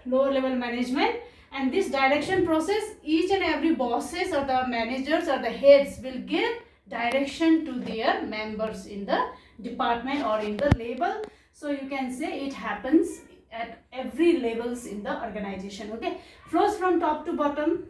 lower level management, and this direction process, each and every bosses or the managers or the heads will give direction to their members in the department or in the label. So you can say it happens at every levels in the organization. Okay, flows from top to bottom.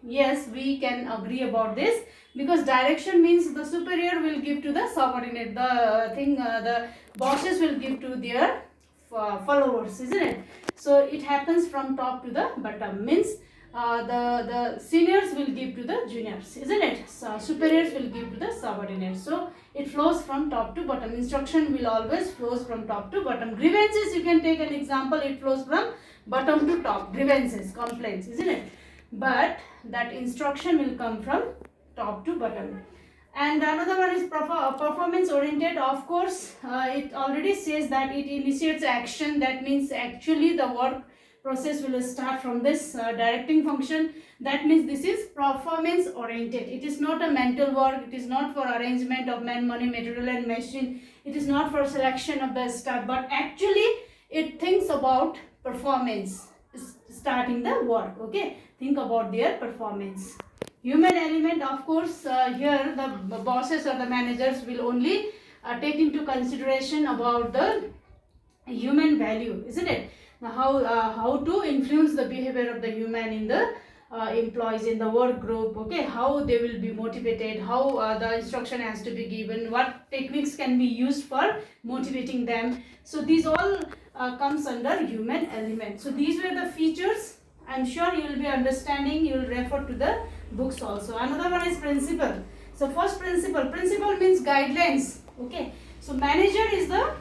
Yes, we can agree about this, because direction means the superior will give to the subordinate, the bosses will give to their followers, isn't it? So it happens from top to the bottom, means the seniors will give to the juniors, isn't it? So superiors will give to the subordinates. So it flows from top to bottom. Instruction will always flows from top to bottom. Grievances, you can take an example, it flows from bottom to top. Grievances, complaints, isn't it? But that instruction will come from top to bottom. And another one is performance oriented. Of course, it already says that it initiates action. That means actually the work process will start from this directing function. That means this is performance oriented. It is not a mental work. It is not for arrangement of man, money, material and machine. It is not for selection of the staff, but actually it thinks about performance, starting the work. Okay, think about their performance. Human element, of course, here the bosses or the managers will only take into consideration about the human value, isn't it? Now how to influence the behavior of the human in the employees in the work group. Okay, how they will be motivated, how the instruction has to be given, what techniques can be used for motivating them. So these all comes under human element. So these were the features. I'm sure you will be understanding. You will refer to the books also. Another one is principle. So first principle means guidelines. Okay, so manager is the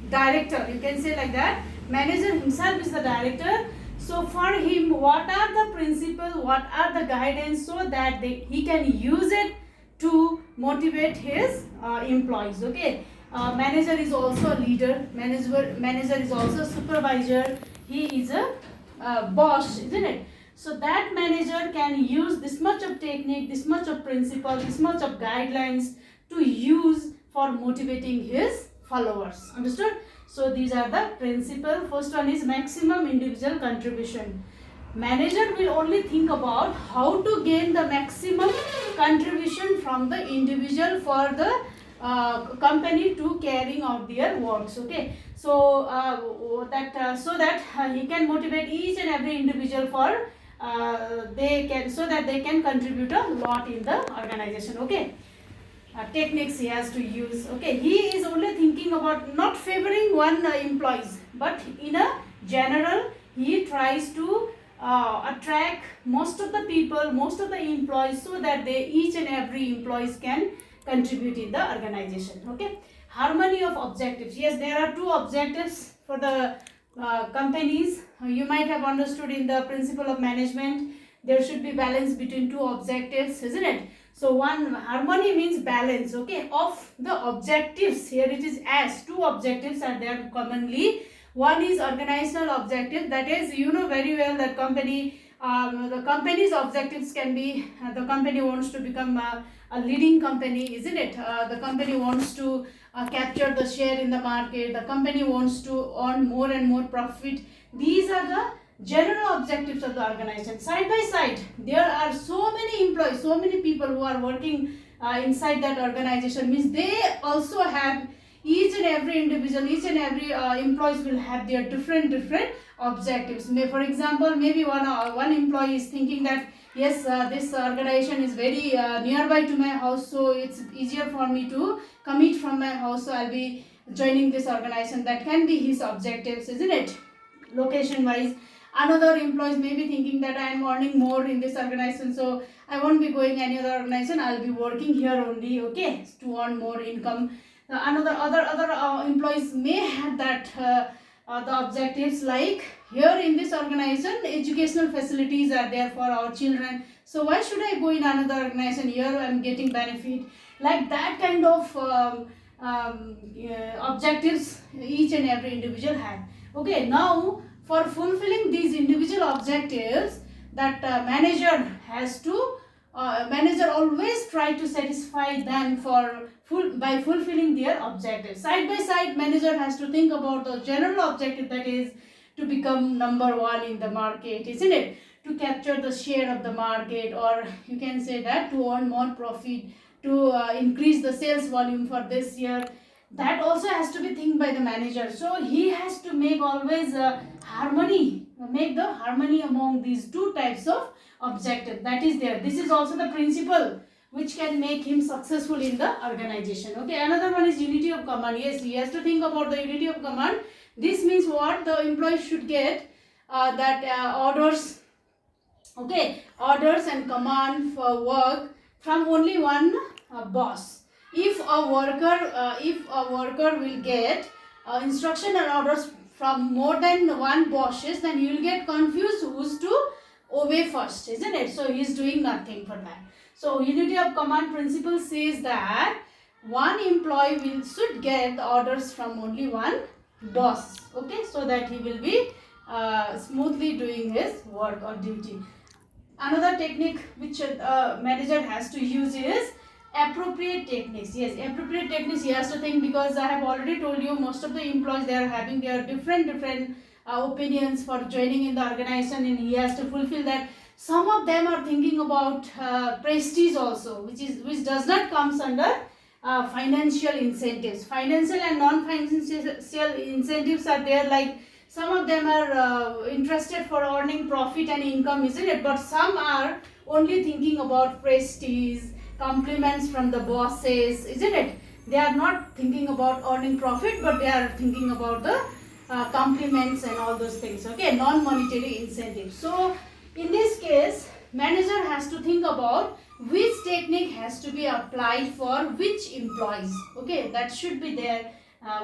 director, you can say like that. Manager himself is the director. So for him, what are the principles, what are the guidance, so that he can use it to motivate his employees. Okay, manager is also a leader, manager is also a supervisor, he is a boss, isn't it? So that manager can use this much of technique, this much of principle, this much of guidelines to use for motivating his followers. Understood? So these are the principle. First one is maximum individual contribution. Manager will only think about how to gain the maximum contribution from the individual for the company to carrying out their works. Okay, so that he can motivate each and every individual for they can contribute a lot in the organization. Okay, techniques he has to use. Okay, he is only thinking about not favoring one employees, but in a general he tries to attract most of the people, most of the employees, so that they each and every employees can contribute in the organization. Okay, harmony of objectives. Yes, there are two objectives for the companies. You might have understood in the principle of management there should be balance between two objectives, isn't it? So one, harmony means balance, okay, of the objectives. Here it is as two objectives are there commonly. One is organizational objective, that is, you know very well that company, the company's objectives can be, the company wants to become a leading company, isn't it? The company wants to capture the share in the market, the company wants to earn more and more profit. These are the general objectives of the organization. Side by side, there are so many employees, so many people who are working inside that organization, means they also have, each and every individual, each and every employees will have their different objectives. For example, maybe one employee is thinking that yes, this organization is very nearby to my house, so it's easier for me to commute from my house, so I'll be joining this organization. That can be his objectives, isn't it, location wise. Another employees may be thinking that I am earning more in this organization, so I won't be going any other organization, I'll be working here only, okay, to earn more income. Other employees may have that the objectives, like here in this organization educational facilities are there for our children, so why should I go in another organization, here I am getting benefit. Like that kind of objectives each and every individual have. Okay, now for fulfilling these individual objectives, that manager has to manager always try to satisfy them by fulfilling their objectives. Side by side, manager has to think about the general objective, that is to become number one in the market, isn't it? To capture the share of the market, or you can say that to earn more profit, to increase the sales volume for this year. That also has to be think by the manager. So he has to make always harmony, make the harmony among these two types of objective that is there. This is also the principle which can make him successful in the organization. Okay, another one is unity of command. Yes, he has to think about the unity of command. This means what? The employee should get orders, okay, orders and command for work from only one boss. If a worker will get instruction and orders from more than one bosses, then you will get confused who's to obey first, isn't it? So he is doing nothing for that. So unity of command principle says that one employee should get the orders from only one boss, okay, so that he will be smoothly doing his work or duty. Another technique which manager has to use is appropriate techniques. Yes, appropriate techniques he has to think, because I have already told you most of the employees, they are having their different opinions for joining in the organization, and he has to fulfill that. Some of them are thinking about prestige also, which does not comes under financial incentives. Financial and non-financial incentives are there, like some of them are interested for earning profit and income, isn't it? But some are only thinking about prestige, compliments from the bosses, isn't it? They are not thinking about earning profit, but they are thinking about the compliments and all those things, okay, non-monetary incentives. So in this case, manager has to think about which technique has to be applied for which employees, okay, that should be there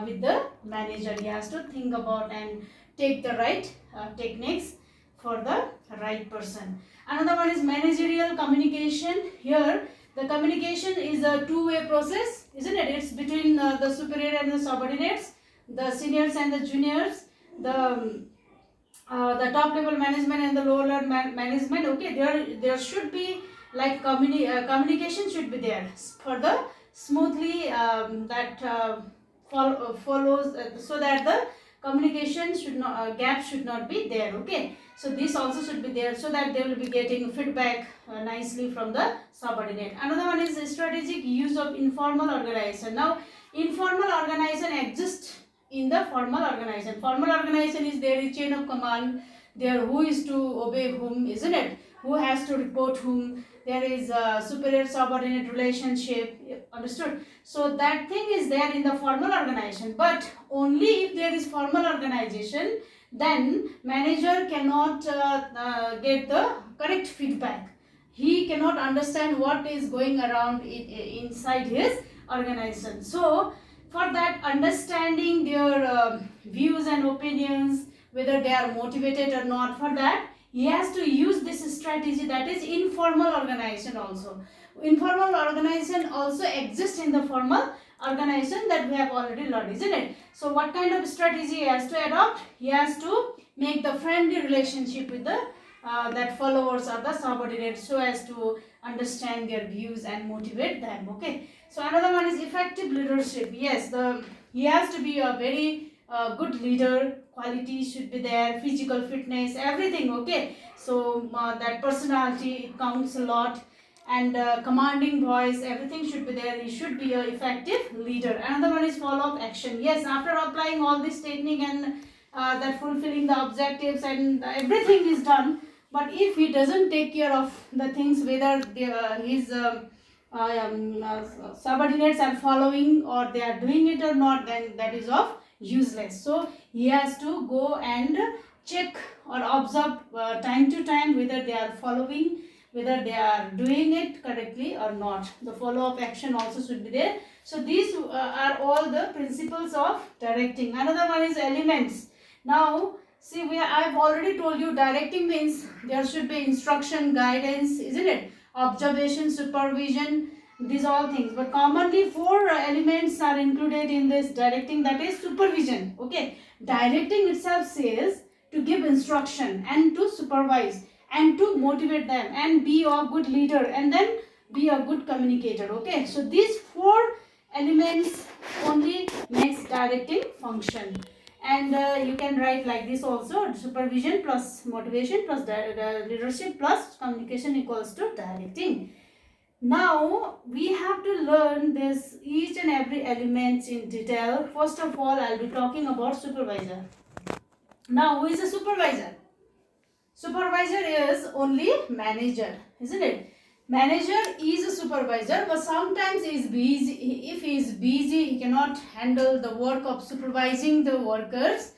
with the manager. He has to think about and take the right techniques for the right person. Another one is managerial communication. Here the communication is a two-way process, isn't it? It's between the superior and the subordinates, the seniors and the juniors, the top level management and the lower level management. Okay, there should be like communication should be there for the smoothly follows, so that the communication should not gap should not be there. Okay, so this also should be there, so that they will be getting feedback nicely from the subordinate. Another one is strategic use of informal organization. Now informal organization exists in the formal organization. Formal organization is there is chain of command, there who is to obey whom, isn't it? Who has to report whom, there is a superior subordinate relationship, understood? So that thing is there in the formal organization, but only if there is formal organization, then manager cannot get the correct feedback. He cannot understand what is going around inside his organization. So for that, understanding their views and opinions, whether they are motivated or not, for that he has to use this strategy, that is informal organization also. Informal organization also exists in the formal organization, that we have already learned, isn't it? So what kind of strategy he has to adopt? He has to make the friendly relationship with the that followers or the subordinates, so as to understand their views and motivate them. Okay, so another one is effective leadership. Yes, he has to be a very good leader. Quality should be there, physical fitness, everything. Okay, so that personality counts a lot, and commanding voice, everything should be there. He should be an effective leader. Another one is follow-up action. Yes, after applying all this technique and that fulfilling the objectives and everything is done, but if he doesn't take care of the things, whether his subordinates are following or they are doing it or not, then that is of useless. So he has to go and check or observe time to time whether they are following, whether they are doing it correctly or not. The follow-up action also should be there. So these are all the principles of directing. Another one is elements. Now see, I've already told you directing means there should be instruction, guidance, isn't it? Observation, supervision, these all things. But commonly 4 elements are included in this directing, that is supervision. Okay, directing itself says to give instruction and to supervise and to motivate them and be a good leader and then be a good communicator. Okay, so these 4 elements only makes directing function. And you can write like this also: supervision plus motivation plus leadership plus communication equals to directing. Now we have to learn this each and every element in detail. First of all, I'll be talking about supervisor. Now, who is a supervisor? Supervisor is only manager, isn't it? Manager is a supervisor, but sometimes he is busy. If he is busy, he cannot handle the work of supervising the workers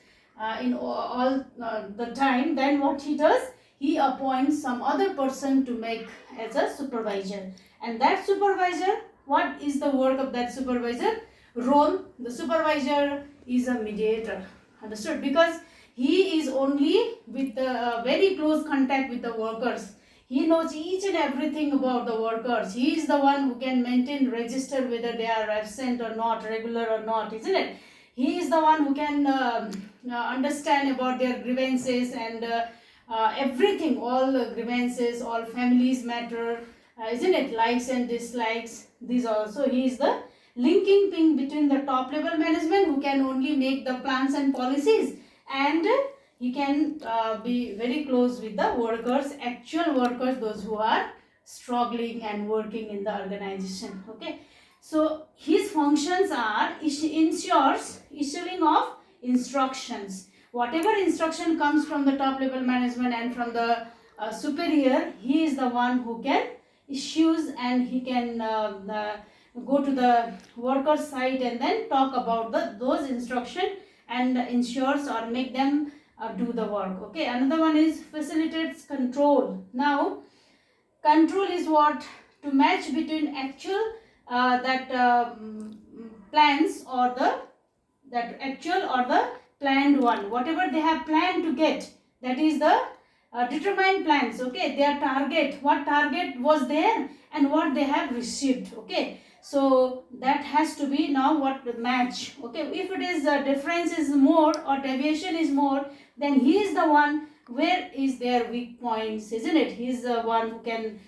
in all the time. Then what he does? He appoints some other person to make as a supervisor. And that supervisor, what is the work of that supervisor? Role. The supervisor is a mediator. Understood? Because he is only with the very close contact with the workers. He knows each and everything about the workers. He is the one who can maintain register whether they are absent or not, regular or not, isn't it? He is the one who can understand about their grievances and everything, all grievances, all families matter, isn't it? Likes and dislikes, these also. He is the linking thing between the top level management who can only make the plans and policies, and he can be very close with the workers, actual workers, those who are struggling and working in the organization. Okay, so his functions are ensures issuing of instructions. Whatever instruction comes from the top level management and from the superior, he is the one who can issues, and he can go to the worker side and then talk about those instruction and ensures or make them do the work. Okay, another one is facilitates control. Now control is what? To match between actual plans or that actual or the planned one. Whatever they have planned to get, that is the determined plans. Okay, their target, what target was there and what they have received. Okay, so that has to be now what the match. Okay, if it is difference is more or deviation is more, then he is the one where is their weak points, isn't it? He is the one who can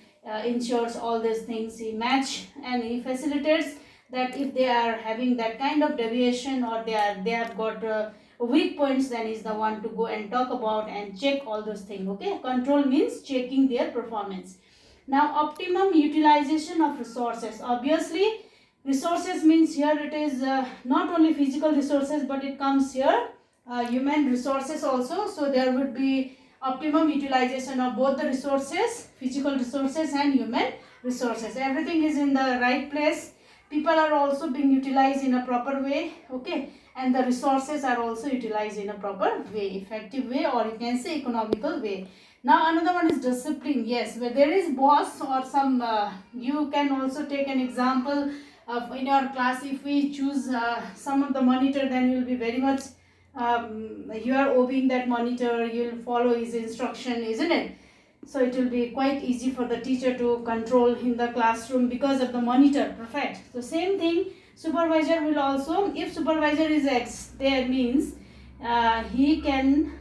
ensures all these things. He match and he facilitates that if they are having that kind of deviation or they have got weak points, then is the one to go and talk about and check all those things. Okay, control means checking their performance. Now optimum utilization of resources. Obviously resources means here it is not only physical resources, but it comes here human resources also. So there would be optimum utilization of both the resources, physical resources and human resources. Everything is in the right place. People are also being utilized in a proper way. Okay, and the resources are also utilized in a proper way, effective way, or you can say economical way. Now another one is discipline. Yes, where there is boss or some you can also take an example of in your class. If we choose some of the monitor, then you will be very much you are obeying that monitor, you will follow his instruction, isn't it? So it will be quite easy for the teacher to control in the classroom because of the monitor. Perfect. So same thing, supervisor will also, if supervisor is there means he can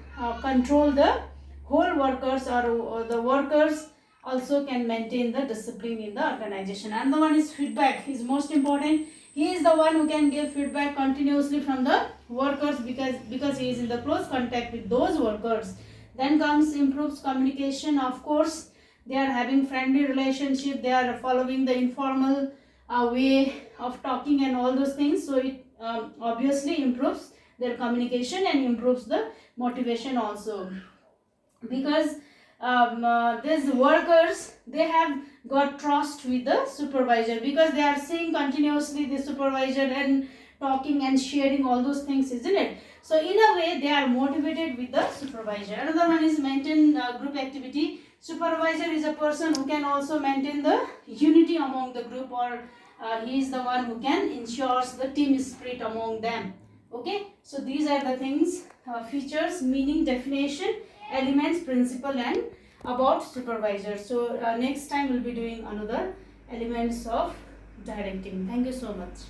control the whole workers, or the workers also can maintain the discipline in the organization. And the one is feedback is most important. He is the one who can give feedback continuously from the workers because he is in the close contact with those workers. Then comes improves communication. Of course, they are having friendly relationship, they are following the informal way of talking and all those things. So it obviously improves their communication and improves the motivation also. Because these workers, they have got trust with the supervisor because they are seeing continuously the supervisor and talking and sharing all those things, isn't it? So in a way they are motivated with the supervisor. Another one is maintain group activity. Supervisor is a person who can also maintain the unity among the group, or he is the one who can ensures the team spirit among them. Okay, so these are the things, features, meaning, definition, elements, principle, and about supervisor. So next time we'll be doing another elements of directing. Thank you so much.